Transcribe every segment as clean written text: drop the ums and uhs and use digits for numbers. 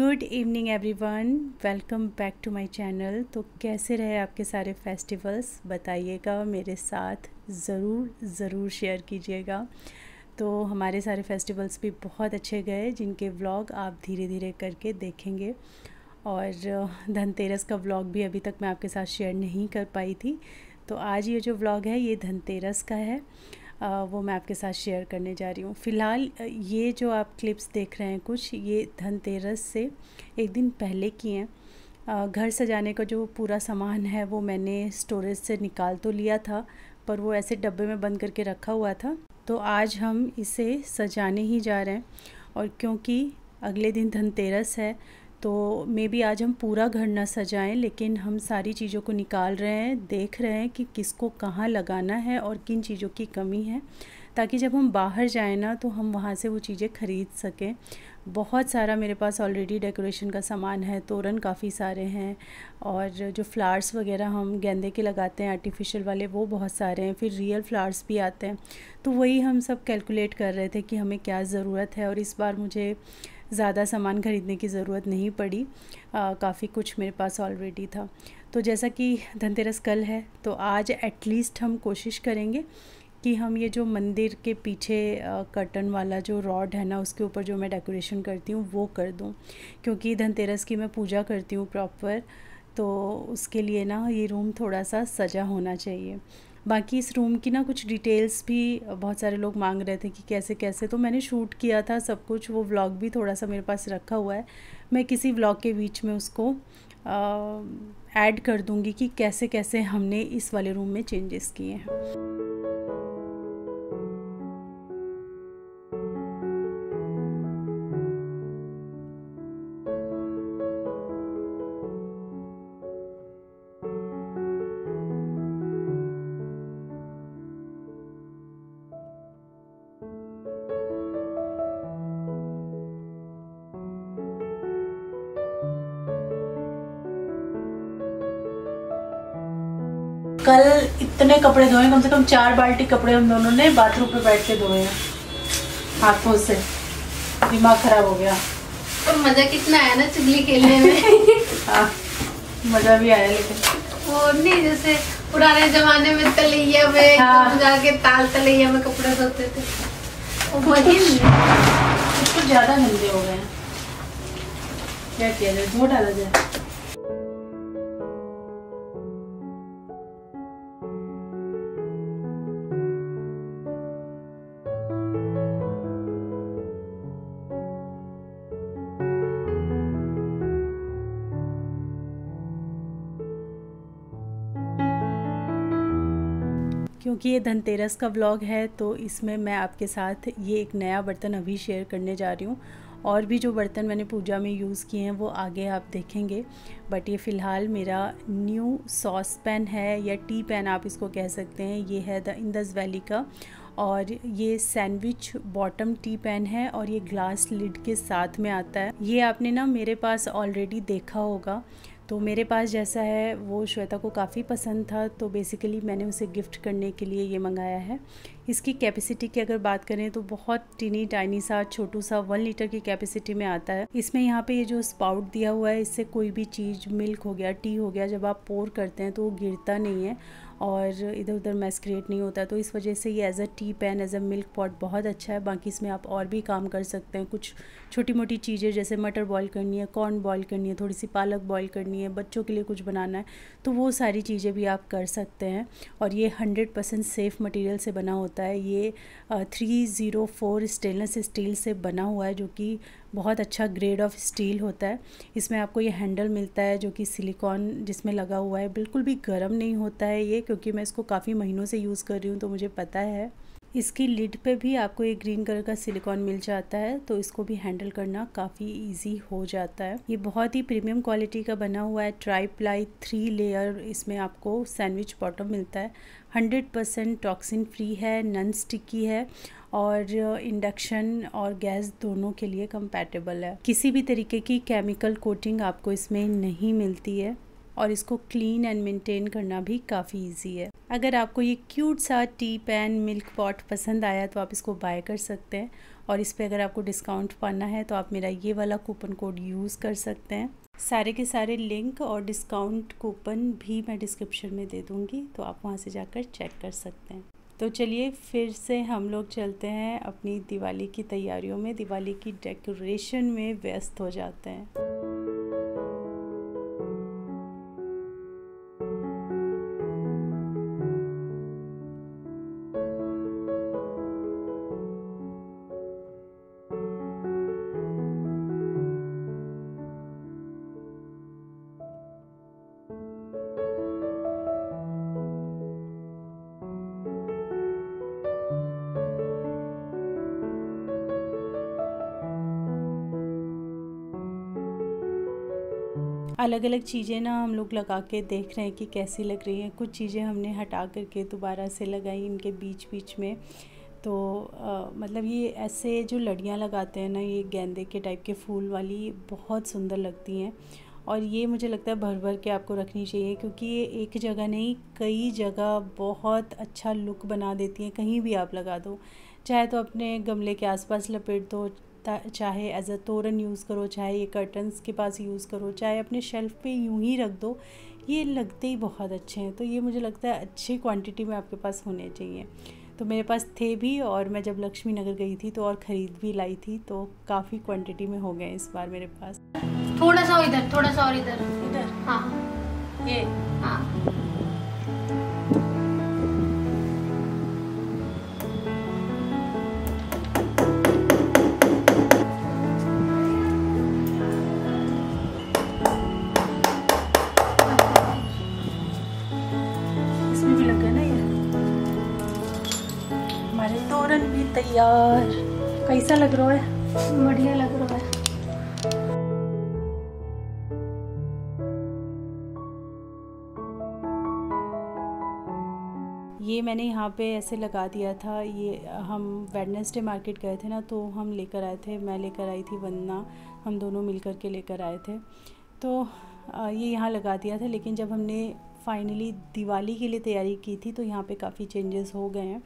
Good evening everyone, welcome back to my channel. तो कैसे रहे आपके सारे फेस्टिवल्स बताइएगा, मेरे साथ ज़रूर शेयर कीजिएगा। तो हमारे सारे फेस्टिवल्स भी बहुत अच्छे गए, जिनके व्लॉग आप धीरे धीरे करके देखेंगे। और धनतेरस का व्लॉग भी अभी तक मैं आपके साथ शेयर नहीं कर पाई थी, तो आज ये जो व्लॉग है ये धनतेरस का है, वो मैं आपके साथ शेयर करने जा रही हूँ। फ़िलहाल ये जो आप क्लिप्स देख रहे हैं कुछ, ये धनतेरस से एक दिन पहले की हैं। घर सजाने का जो पूरा सामान है वो मैंने स्टोरेज से निकाल तो लिया था, पर वो ऐसे डब्बे में बंद करके रखा हुआ था। तो आज हम इसे सजाने ही जा रहे हैं, और क्योंकि अगले दिन धनतेरस है तो मे बी आज हम पूरा घर ना सजाएं, लेकिन हम सारी चीज़ों को निकाल रहे हैं, देख रहे हैं कि किसको कहाँ लगाना है और किन चीज़ों की कमी है, ताकि जब हम बाहर जाएं ना तो हम वहाँ से वो चीज़ें ख़रीद सकें। बहुत सारा मेरे पास ऑलरेडी डेकोरेशन का सामान है, तोरण काफ़ी सारे हैं, और जो फ्लावर्स वगैरह हम गेंदे के लगाते हैं आर्टिफिशियल वाले, वो बहुत सारे हैं, फिर रियल फ्लावर्स भी आते हैं। तो वही हम सब कैलकुलेट कर रहे थे कि हमें क्या ज़रूरत है, और इस बार मुझे ज़्यादा सामान ख़रीदने की ज़रूरत नहीं पड़ी, काफ़ी कुछ मेरे पास ऑलरेडी था। तो जैसा कि धनतेरस कल है, तो आज एटलीस्ट हम कोशिश करेंगे कि हम ये जो मंदिर के पीछे कर्टन वाला जो रॉड है ना, उसके ऊपर जो मैं डेकोरेशन करती हूँ वो कर दूँ, क्योंकि धनतेरस की मैं पूजा करती हूँ प्रॉपर, तो उसके लिए ना ये रूम थोड़ा सा सजा होना चाहिए। बाकी इस रूम की ना कुछ डिटेल्स भी बहुत सारे लोग मांग रहे थे कि कैसे कैसे, तो मैंने शूट किया था सब कुछ, वो व्लॉग भी थोड़ा सा मेरे पास रखा हुआ है। मैं किसी व्लॉग के बीच में उसको ऐड कर दूंगी कि कैसे कैसे हमने इस वाले रूम में चेंजेस किए हैं। कल इतने कपड़े धोए, कम से कम 4 बाल्टी कपड़े हम दोनों ने बाथरूम पे बैठ के धोए हैं हाथों से। दिमाग खराब हो गया। और मजा कितना आया ना चुगली खेलने में। हाँ, मजा भी आया, लेकिन और नहीं जैसे पुराने जमाने में तलैया में जाके ताल तलैया में कपड़े धोते थे, वही कुछ ज्यादा गंदे हो गए हैं। क्या किया जाए, धो डाला जाए। क्योंकि ये धनतेरस का व्लॉग है, तो इसमें मैं आपके साथ ये एक नया बर्तन अभी शेयर करने जा रही हूँ। और भी जो बर्तन मैंने पूजा में यूज़ किए हैं वो आगे आप देखेंगे, बट ये फ़िलहाल मेरा न्यू सॉस पैन है, या टी पैन आप इसको कह सकते हैं। ये है द इंडस वैली का, और ये सैंडविच बॉटम टी पैन है, और ये ग्लास लिड के साथ में आता है। ये आपने ना मेरे पास ऑलरेडी देखा होगा, तो मेरे पास जैसा है वो श्वेता को काफ़ी पसंद था, तो बेसिकली मैंने उसे गिफ्ट करने के लिए ये मंगाया है। इसकी कैपेसिटी की अगर बात करें तो बहुत टीनी टाइनी सा छोटू सा 1 लीटर की कैपेसिटी में आता है। इसमें यहाँ पे ये जो स्पाउट दिया हुआ है, इससे कोई भी चीज़, मिल्क हो गया, टी हो गया, जब आप पोर करते हैं तो वो गिरता नहीं है और इधर उधर मैस क्रिएट नहीं होता। तो इस वजह से ये as a tea pan, as a milk pot बहुत अच्छा है। बाकी इसमें आप और भी काम कर सकते हैं, कुछ छोटी मोटी चीज़ें जैसे मटर बॉईल करनी है, कॉर्न बॉईल करनी है, थोड़ी सी पालक बॉईल करनी है, बच्चों के लिए कुछ बनाना है, तो वो सारी चीज़ें भी आप कर सकते हैं। और ये 100% सेफ़ मटेरियल से बना होता है। ये 304 स्टेनलेस स्टील से बना हुआ है, जो कि बहुत अच्छा ग्रेड ऑफ स्टील होता है। इसमें आपको ये हैंडल मिलता है जो कि सिलिकॉन जिसमें लगा हुआ है, बिल्कुल भी गर्म नहीं होता है ये, क्योंकि मैं इसको काफ़ी महीनों से यूज़ कर रही हूँ तो मुझे पता है। इसकी लिड पे भी आपको एक ग्रीन कलर का सिलिकॉन मिल जाता है, तो इसको भी हैंडल करना काफ़ी इजी हो जाता है। ये बहुत ही प्रीमियम क्वालिटी का बना हुआ है, ट्राई प्लाई 3 लेयर इसमें आपको सैंडविच बॉटम मिलता है। 100% टॉक्सिन फ्री है, नॉन स्टिकी है, और इंडक्शन और गैस दोनों के लिए कंपैटिबल है। किसी भी तरीके की केमिकल कोटिंग आपको इसमें नहीं मिलती है, और इसको क्लीन एंड मेंटेन करना भी काफ़ी इजी है। अगर आपको ये क्यूट सा टी पैन मिल्क पॉट पसंद आया तो आप इसको बाय कर सकते हैं। और इस पे अगर आपको डिस्काउंट पाना है तो आप मेरा ये वाला कूपन कोड यूज़ कर सकते हैं। सारे के सारे लिंक और डिस्काउंट कूपन भी मैं डिस्क्रिप्शन में दे दूँगी, तो आप वहाँ से जाकर चेक कर सकते हैं। तो चलिए फिर से हम लोग चलते हैं अपनी दिवाली की तैयारियों में, दिवाली की डेकोरेशन में व्यस्त हो जाते हैं। अलग अलग चीज़ें ना हम लोग लगा के देख रहे हैं कि कैसी लग रही हैं। कुछ चीज़ें हमने हटा करके दोबारा से लगाई इनके बीच बीच में। तो मतलब ये ऐसे जो लड़ियाँ लगाते हैं ना, ये गेंदे के टाइप के फूल वाली, बहुत सुंदर लगती हैं। और ये मुझे लगता है भर भर के आपको रखनी चाहिए, क्योंकि ये एक जगह नहीं कई जगह बहुत अच्छा लुक बना देती हैं। कहीं भी आप लगा दो, चाहे तो अपने गमले के आसपास लपेट दो, चाहे एज अ तोरण यूज़ करो, चाहे ये कर्टन्स के पास यूज़ करो, चाहे अपने शेल्फ़ पे यूं ही रख दो, ये लगते ही बहुत अच्छे हैं। तो ये मुझे लगता है अच्छी क्वांटिटी में आपके पास होने चाहिए। तो मेरे पास थे भी, और मैं जब लक्ष्मी नगर गई थी तो और ख़रीद भी लाई थी, तो काफ़ी क्वांटिटी में हो गए इस बार मेरे पास। थोड़ा सा इधर, थोड़ा सा और इधर इधर, हाँ ये, हाँ। तोरण भी तैयार। कैसा लग रहा है? बढ़िया लग रहा है। ये मैंने यहाँ पे ऐसे लगा दिया था। ये हम वेडनेसडे मार्केट गए थे ना, तो हम लेकर आए थे, मैं लेकर आई थी, वंदना, हम दोनों मिलकर के लेकर आए थे। तो ये यहाँ लगा दिया था। लेकिन जब हमने फाइनली दिवाली के लिए तैयारी की थी तो यहाँ पे काफ़ी चेंजेस हो गए हैं।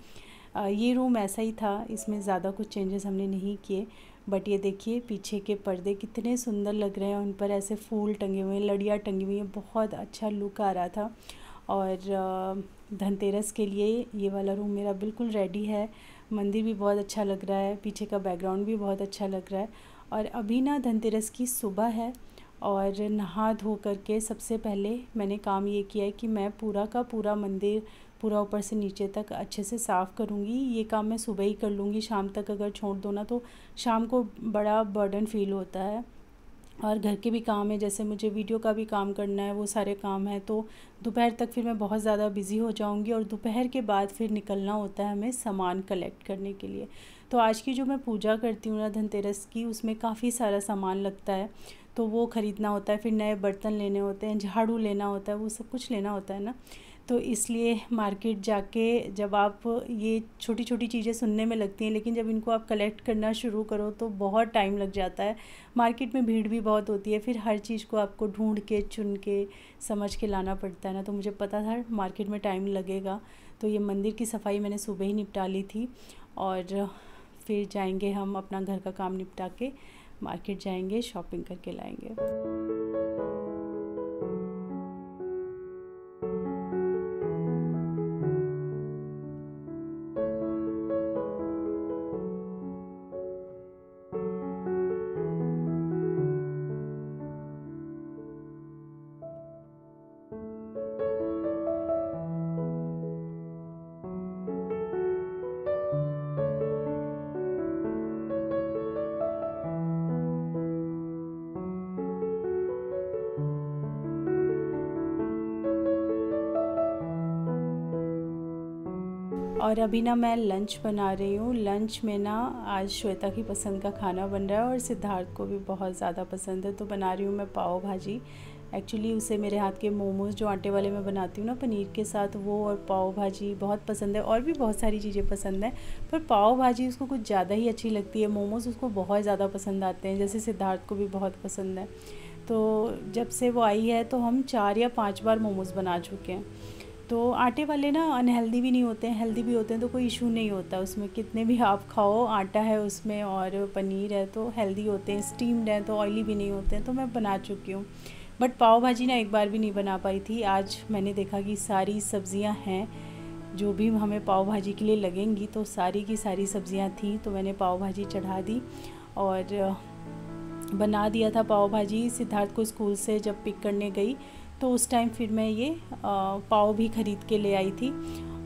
ये रूम ऐसा ही था, इसमें ज़्यादा कुछ चेंजेस हमने नहीं किए। बट ये देखिए पीछे के पर्दे कितने सुंदर लग रहे हैं, उन पर ऐसे फूल टंगे हुए हैं, लड़ियाँ टंगी हुई हैं, बहुत अच्छा लुक आ रहा था। और धनतेरस के लिए ये वाला रूम मेरा बिल्कुल रेडी है। मंदिर भी बहुत अच्छा लग रहा है, पीछे का बैकग्राउंड भी बहुत अच्छा लग रहा है। और अभी ना धनतेरस की सुबह है, और नहा धो करके सबसे पहले मैंने काम ये किया है कि मैं पूरा का पूरा मंदिर, पूरा ऊपर से नीचे तक अच्छे से साफ़ करूँगी। ये काम मैं सुबह ही कर लूँगी, शाम तक अगर छोड़ दो ना तो शाम को बड़ा बर्डन फ़ील होता है। और घर के भी काम है, जैसे मुझे वीडियो का भी काम करना है, वो सारे काम हैं, तो दोपहर तक फिर मैं बहुत ज़्यादा बिज़ी हो जाऊँगी। और दोपहर के बाद फिर निकलना होता है हमें सामान कलेक्ट करने के लिए। तो आज की जो मैं पूजा करती हूँ ना धनतेरस की, उसमें काफ़ी सारा सामान लगता है, तो वो ख़रीदना होता है, फिर नए बर्तन लेने होते हैं, झाड़ू लेना होता है, वो सब कुछ लेना होता है ना। तो इसलिए मार्केट जाके जब आप ये छोटी छोटी चीज़ें सुनने में लगती हैं, लेकिन जब इनको आप कलेक्ट करना शुरू करो तो बहुत टाइम लग जाता है। मार्केट में भीड़ भी बहुत होती है, फिर हर चीज़ को आपको ढूंढ के चुन के समझ के लाना पड़ता है ना। तो मुझे पता था मार्केट में टाइम लगेगा, तो ये मंदिर की सफाई मैंने सुबह ही निपटा ली थी। और फिर जाएंगे हम अपना घर का काम निपटा के मार्केट जाएंगे, शॉपिंग करके लाएंगे। और अभी ना मैं लंच बना रही हूँ। लंच में ना आज श्वेता की पसंद का खाना बन रहा है, और सिद्धार्थ को भी बहुत ज़्यादा पसंद है। तो बना रही हूँ मैं पाव भाजी। एक्चुअली उसे मेरे हाथ के मोमोज़ जो आटे वाले मैं बनाती हूँ ना पनीर के साथ, वो और पाव भाजी बहुत पसंद है। और भी बहुत सारी चीज़ें पसंद हैं, पर पाव भाजी उसको कुछ ज़्यादा ही अच्छी लगती है। मोमोज़ उसको बहुत ज़्यादा पसंद आते हैं, जैसे सिद्धार्थ को भी बहुत पसंद है। तो जब से वो आई है तो हम 4 या 5 बार मोमोज़ बना चुके हैं। तो आटे वाले ना अनहेल्दी भी नहीं होते हैं, हेल्दी भी होते हैं, तो कोई इशू नहीं होता उसमें, कितने भी आप खाओ। आटा है उसमें और पनीर है तो हेल्दी होते हैं, स्टीम्ड है तो ऑयली भी नहीं होते हैं। तो मैं बना चुकी हूँ, बट पाव भाजी ना एक बार भी नहीं बना पाई थी। आज मैंने देखा कि सारी सब्ज़ियाँ हैं जो भी हमें पाव भाजी के लिए लगेंगी, तो सारी की सारी सब्ज़ियाँ थी, तो मैंने पाव भाजी चढ़ा दी और बना दिया था पाव भाजी। सिद्धार्थ को स्कूल से जब पिक करने गई तो उस टाइम फिर मैं ये पाव भी ख़रीद के ले आई थी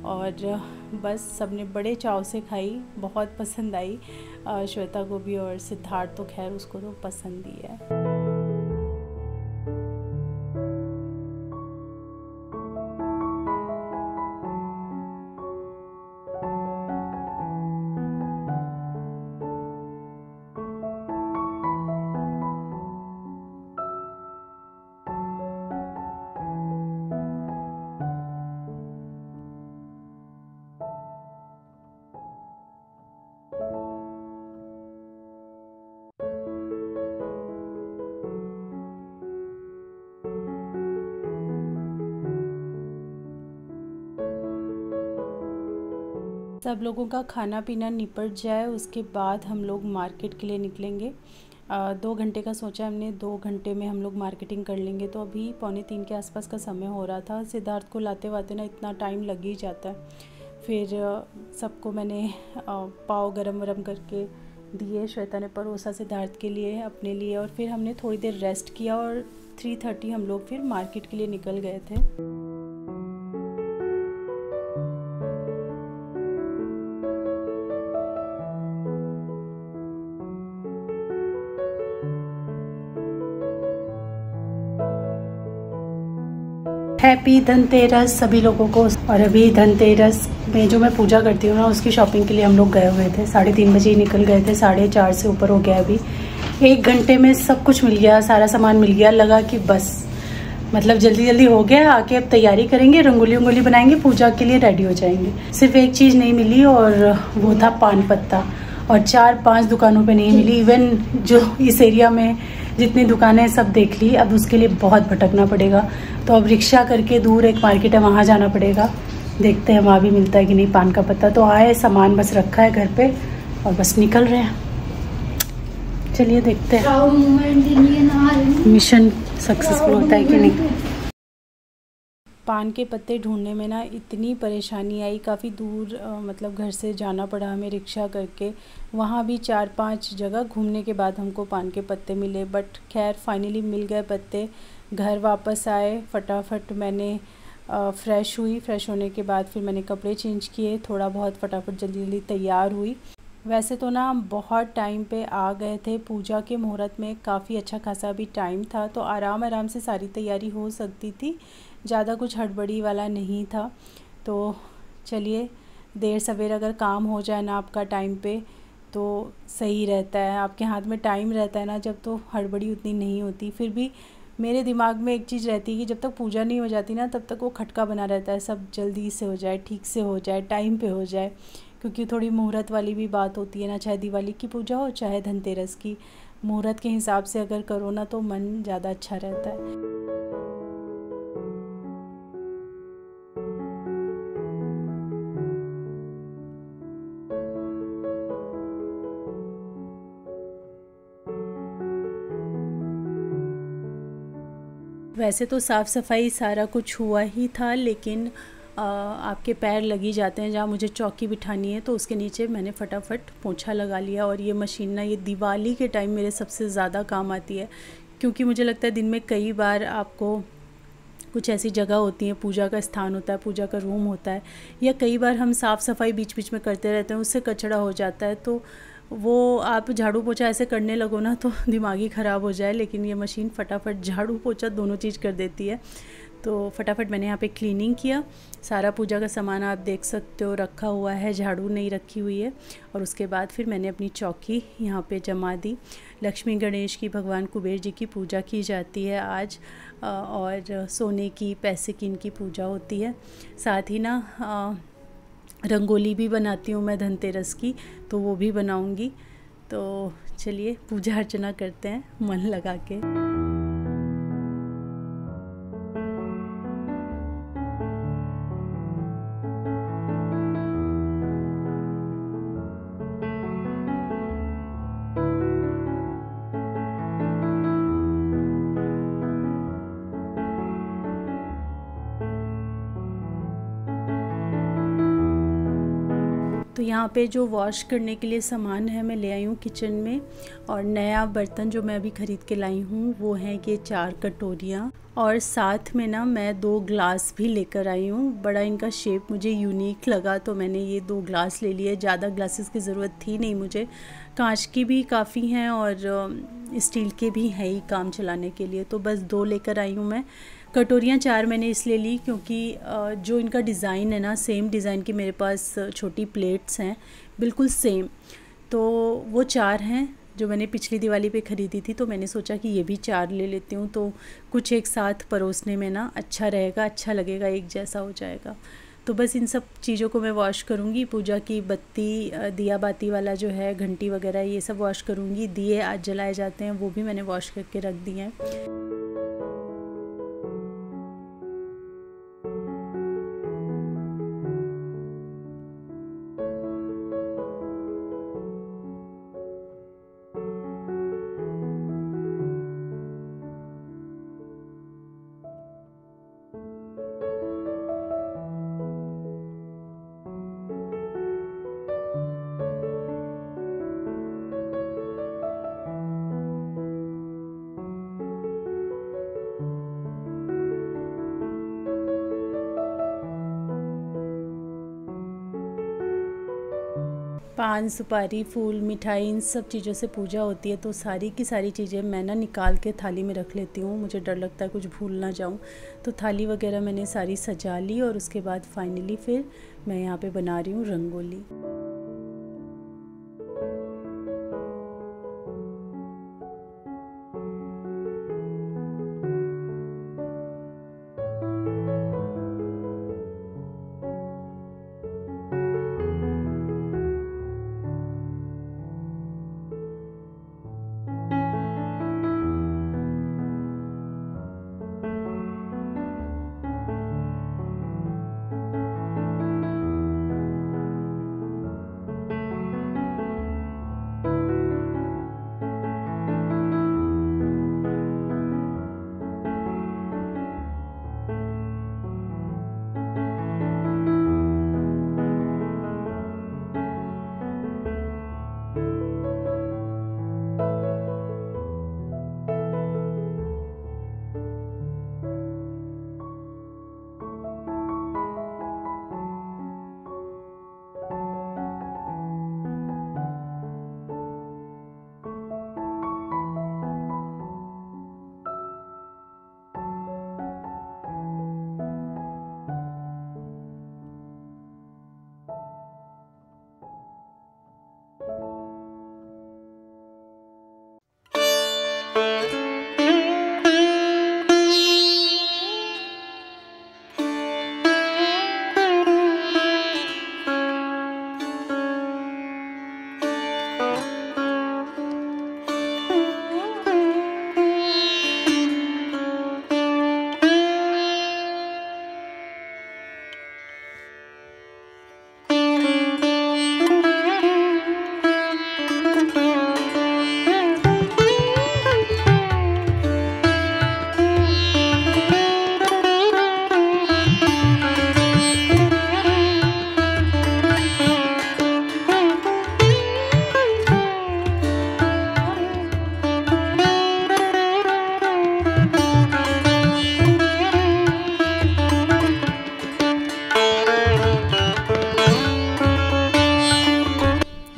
और बस सबने बड़े चाव से खाई, बहुत पसंद आई श्वेता को भी, और सिद्धार्थ तो खैर उसको तो पसंद ही है। सब लोगों का खाना पीना निपट जाए उसके बाद हम लोग मार्केट के लिए निकलेंगे। 2 घंटे का सोचा हमने, 2 घंटे में हम लोग मार्केटिंग कर लेंगे। तो अभी 2:45 के आसपास का समय हो रहा था। सिद्धार्थ को लाते वाते ना इतना टाइम लग ही जाता है। फिर सबको मैंने पाव गरम वरम करके दिए, श्वेता ने परोसा सिद्धार्थ के लिए, अपने लिए, और फिर हमने थोड़ी देर रेस्ट किया और 3:30 हम लोग फिर मार्केट के लिए निकल गए थे। हैप्पी धनतेरस सभी लोगों को। और अभी धनतेरस में जो मैं पूजा करती हूँ ना, उसकी शॉपिंग के लिए हम लोग गए हुए थे। 3:30 बजे ही निकल गए थे, 4:30 से ऊपर हो गया। अभी 1 घंटे में सब कुछ मिल गया, सारा सामान मिल गया। लगा कि बस मतलब जल्दी जल्दी हो गया, आके अब तैयारी करेंगे, रंगोली वंगोली बनाएंगे, पूजा के लिए रेडी हो जाएंगे। सिर्फ एक चीज़ नहीं मिली और वो था पान पत्ता, और 4-5 दुकानों पे नहीं मिली। इवन जो इस एरिया में जितनी दुकानें सब देख ली, अब उसके लिए बहुत भटकना पड़ेगा। तो अब रिक्शा करके दूर एक मार्केट है, वहाँ जाना पड़ेगा। देखते हैं वहाँ भी मिलता है कि नहीं पान का पत्ता। तो आए, सामान बस रखा है घर पे और बस निकल रहे हैं। चलिए देखते हैं मिशन सक्सेसफुल होता है कि नहीं। पान के पत्ते ढूंढने में ना इतनी परेशानी आई, काफ़ी दूर मतलब घर से जाना पड़ा हमें रिक्शा करके। वहाँ भी 4-5 जगह घूमने के बाद हमको पान के पत्ते मिले, बट खैर फाइनली मिल गए पत्ते। घर वापस आए, फटाफट मैंने फ़्रेश हुई। फ़्रेश होने के बाद फिर मैंने कपड़े चेंज किए, थोड़ा बहुत फटाफट जल्दी जल्दी तैयार हुई। वैसे तो ना हम बहुत टाइम पे आ गए थे, पूजा के मुहूर्त में काफ़ी अच्छा खासा भी टाइम था, तो आराम आराम से सारी तैयारी हो सकती थी, ज़्यादा कुछ हड़बड़ी वाला नहीं था। तो चलिए, देर सवेर अगर काम हो जाए ना आपका टाइम पे तो सही रहता है। आपके हाथ में टाइम रहता है ना जब, तो हड़बड़ी उतनी नहीं होती। फिर भी मेरे दिमाग में एक चीज़ रहती है कि जब तक पूजा नहीं हो जाती ना, तब तक वो खटका बना रहता है, सब जल्दी से हो जाए, ठीक से हो जाए, टाइम पे हो जाए। क्योंकि थोड़ी मुहूर्त वाली भी बात होती है ना, चाहे दिवाली की पूजा हो चाहे धनतेरस की। मुहूर्त के हिसाब से अगर करो ना तो मन ज़्यादा अच्छा रहता है। वैसे तो साफ़ सफाई सारा कुछ हुआ ही था, लेकिन आपके पैर लगी जाते हैं। जहाँ मुझे चौकी बिठानी है तो उसके नीचे मैंने फटाफट पोंछा लगा लिया। और ये मशीन ना, ये दिवाली के टाइम मेरे सबसे ज़्यादा काम आती है, क्योंकि मुझे लगता है दिन में कई बार आपको कुछ ऐसी जगह होती हैं, पूजा का स्थान होता है, पूजा का रूम होता है, या कई बार हम साफ़ सफाई बीच बीच में करते रहते हैं, उससे कचरा हो जाता है। तो वो आप झाड़ू पोछा ऐसे करने लगो ना तो दिमाग ही ख़राब हो जाए, लेकिन ये मशीन फटाफट झाड़ू पोछा दोनों चीज़ कर देती है। तो फटाफट मैंने यहाँ पे क्लीनिंग किया। सारा पूजा का सामान आप देख सकते हो रखा हुआ है, झाड़ू नहीं रखी हुई है। और उसके बाद फिर मैंने अपनी चौकी यहाँ पे जमा दी। लक्ष्मी गणेश की, भगवान कुबेर जी की पूजा की जाती है आज, और सोने की, पैसे की इनकी पूजा होती है। साथ ही ना रंगोली भी बनाती हूँ मैं धनतेरस की, तो वो भी बनाऊँगी। तो चलिए पूजा अर्चना करते हैं मन लगा के। यहाँ पे जो वॉश करने के लिए सामान है मैं ले आई हूँ किचन में। और नया बर्तन जो मैं अभी ख़रीद के लाई हूँ वो है ये 4 कटोरियाँ, और साथ में ना मैं 2 ग्लास भी लेकर आई हूँ। बड़ा इनका शेप मुझे यूनिक लगा तो मैंने ये 2 ग्लास ले लिए। ज़्यादा ग्लासेस की ज़रूरत थी नहीं मुझे, कांच की भी काफ़ी हैं और स्टील के भी हैं ही काम चलाने के लिए, तो बस 2 लेकर आई हूँ मैं। कटोरियाँ 4 मैंने इसलिए ली क्योंकि जो इनका डिज़ाइन है ना, सेम डिज़ाइन की मेरे पास छोटी प्लेट्स हैं बिल्कुल सेम, तो वो 4 हैं जो मैंने पिछली दिवाली पे ख़रीदी थी। तो मैंने सोचा कि ये भी 4 ले लेती हूँ, तो कुछ एक साथ परोसने में ना अच्छा रहेगा, अच्छा लगेगा, एक जैसा हो जाएगा। तो बस इन सब चीज़ों को मैं वॉश करूँगी। पूजा की बत्ती, दिया बाती वाला जो है, घंटी वगैरह, ये सब वॉश करूँगी। दिए आज जलाए जाते हैं वो भी मैंने वॉश करके रख दिए हैं। 5 सुपारी, फूल, मिठाई, इन सब चीज़ों से पूजा होती है। तो सारी की सारी चीज़ें मैं ना निकाल के थाली में रख लेती हूँ, मुझे डर लगता है कुछ भूल ना जाऊँ। तो थाली वगैरह मैंने सारी सजा ली और उसके बाद फाइनली फिर मैं यहाँ पे बना रही हूँ रंगोली।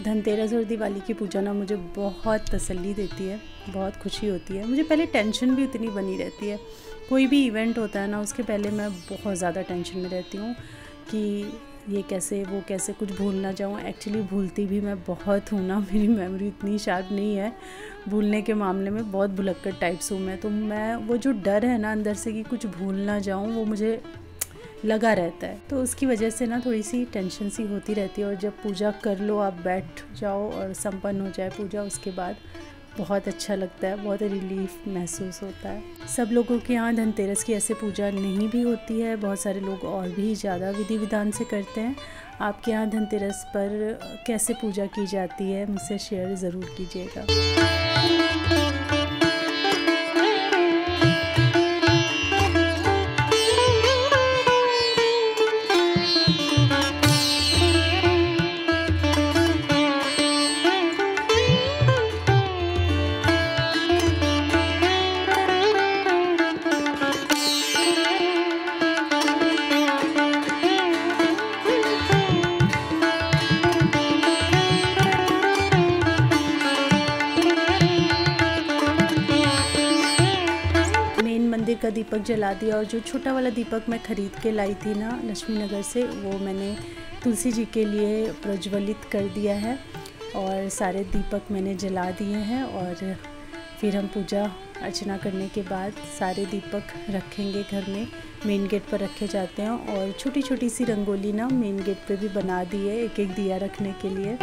धनतेरस और दिवाली की पूजा ना मुझे बहुत तसल्ली देती है, बहुत खुशी होती है। मुझे पहले टेंशन भी उतनी बनी रहती है, कोई भी इवेंट होता है ना उसके पहले मैं बहुत ज़्यादा टेंशन में रहती हूँ कि ये कैसे, वो कैसे, कुछ भूल ना जाऊँ। एक्चुअली भूलती भी मैं बहुत हूँ ना, मेरी मेमोरी इतनी शार्प नहीं है, भूलने के मामले में बहुत भुलक्कड़ टाइप्स हूँ मैं। तो मैं वो जो डर है ना अंदर से कि कुछ भूल ना जाऊँ, वो मुझे लगा रहता है। तो उसकी वजह से ना थोड़ी सी टेंशन सी होती रहती है। और जब पूजा कर लो, आप बैठ जाओ और संपन्न हो जाए पूजा, उसके बाद बहुत अच्छा लगता है, बहुत रिलीफ महसूस होता है। सब लोगों के यहाँ धनतेरस की ऐसे पूजा नहीं भी होती है, बहुत सारे लोग और भी ज़्यादा विधि विधान से करते हैं। आपके यहाँ धनतेरस पर कैसे पूजा की जाती है मुझसे शेयर ज़रूर कीजिएगा। का दीपक जला दिया। और जो छोटा वाला दीपक मैं ख़रीद के लाई थी ना लक्ष्मी नगर से, वो मैंने तुलसी जी के लिए प्रज्वलित कर दिया है और सारे दीपक मैंने जला दिए हैं। और फिर हम पूजा अर्चना करने के बाद सारे दीपक रखेंगे घर में, मेन गेट पर रखे जाते हैं। और छोटी छोटी सी रंगोली ना मेन गेट पे भी बना दी है, एक एक दिया रखने के लिए।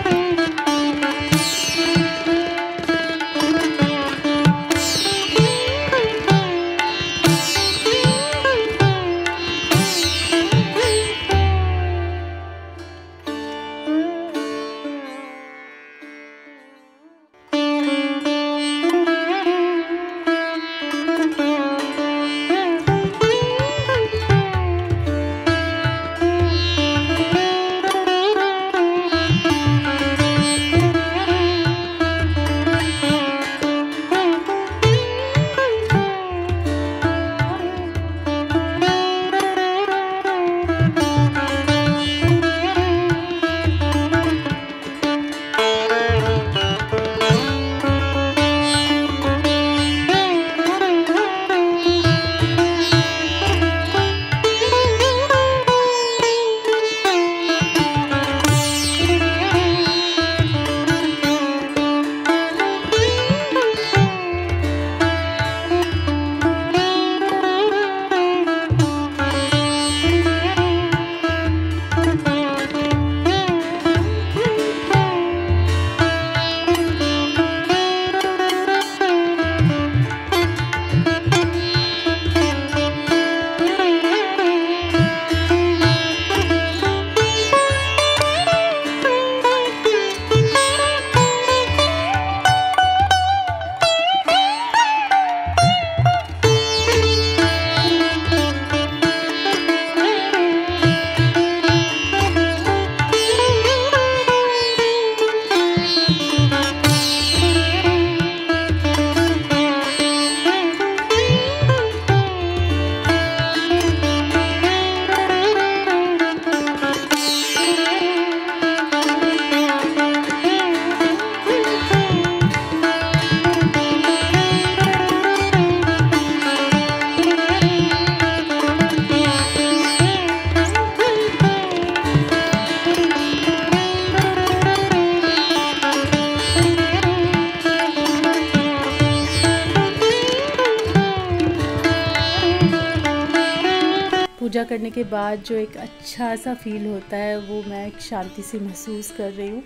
पूजा करने के बाद जो एक अच्छा सा फील होता है वो मैं एक शांति से महसूस कर रही हूँ।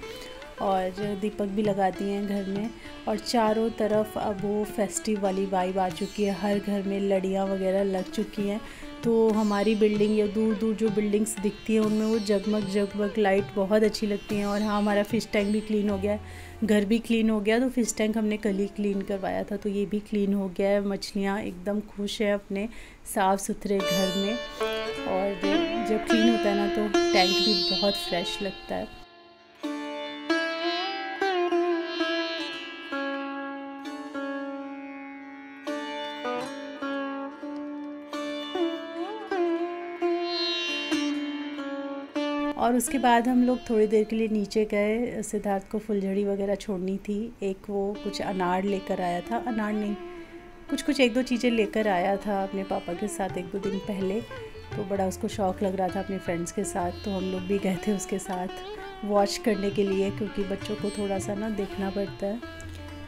और दीपक भी लगा दिए हैं घर में और चारों तरफ अब वो फेस्टिव वाली वाइब आ चुकी है। हर घर में लड़ियाँ वगैरह लग चुकी हैं। तो हमारी बिल्डिंग या दूर दूर जो बिल्डिंग्स दिखती हैं उनमें वो जगमग जगमग लाइट बहुत अच्छी लगती हैं। और हाँ, हमारा फ़िश टैंक भी क्लीन हो गया है, घर भी क्लीन हो गया। तो फ़िश टैंक हमने कल ही क्लीन करवाया था, तो ये भी क्लीन हो गया है। मछलियाँ एकदम खुश हैं अपने साफ़ सुथरे घर में। और जब क्लीन होता है ना तो टैंक भी बहुत फ्रेश लगता है। और उसके बाद हम लोग थोड़ी देर के लिए नीचे गए। सिद्धार्थ को फुलझड़ी वगैरह छोड़नी थी। एक वो कुछ अनार लेकर आया था, अनार नहीं, कुछ एक दो चीज़ें लेकर आया था अपने पापा के साथ 1-2 दिन पहले। तो बड़ा उसको शौक़ लग रहा था अपने फ्रेंड्स के साथ, तो हम लोग भी गए थे उसके साथ वॉच करने के लिए, क्योंकि बच्चों को थोड़ा सा ना देखना पड़ता है।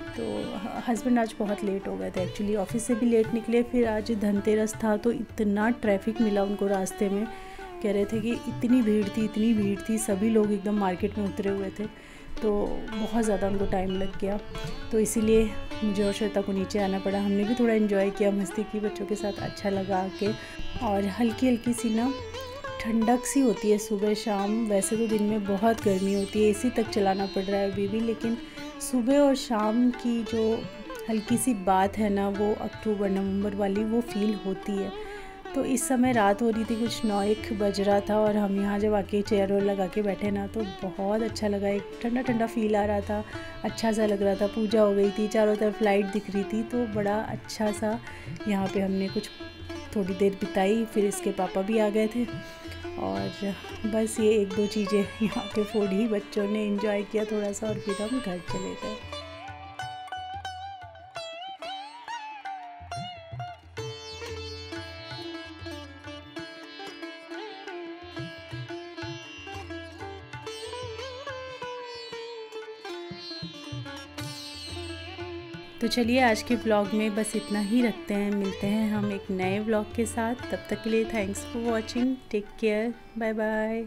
तो हस्बैंड आज बहुत लेट हो गए थे, एक्चुअली ऑफिस से भी लेट निकले। फिर आज धनतेरस था तो इतना ट्रैफिक मिला उनको रास्ते में, कह रहे थे कि इतनी भीड़ थी, सभी लोग एकदम मार्केट में उतरे हुए थे। तो बहुत ज़्यादा उनको टाइम लग गया। तो इसीलिए मुझे और श्वेता को नीचे आना पड़ा। हमने भी थोड़ा एंजॉय किया, मस्ती की बच्चों के साथ, अच्छा लगा आके। और हल्की हल्की सी ना ठंडक सी होती है सुबह शाम। वैसे तो दिन में बहुत गर्मी होती है, एसी तक चलाना पड़ रहा है अभी भी, लेकिन सुबह और शाम की जो हल्की सी बात है ना, वो अक्टूबर नवंबर वाली वो फील होती है। तो इस समय रात हो रही थी, कुछ 9-1 बज रहा था और हम यहाँ जब आके चेयर और लगा के बैठे ना तो बहुत अच्छा लगा। एक ठंडा ठंडा फील आ रहा था, अच्छा सा लग रहा था। पूजा हो गई थी, चारों तरफ लाइट दिख रही थी, तो बड़ा अच्छा सा यहाँ पे हमने कुछ थोड़ी देर बिताई। फिर इसके पापा भी आ गए थे और बस ये 1-2 चीज़ें यहाँ पे फोड़ी, बच्चों ने एंजॉय किया थोड़ा सा और फिर हम घर चले गए। तो चलिए आज के ब्लॉग में बस इतना ही रखते हैं, मिलते हैं हम एक नए ब्लॉग के साथ। तब तक के लिए thanks for watching, take care, bye bye.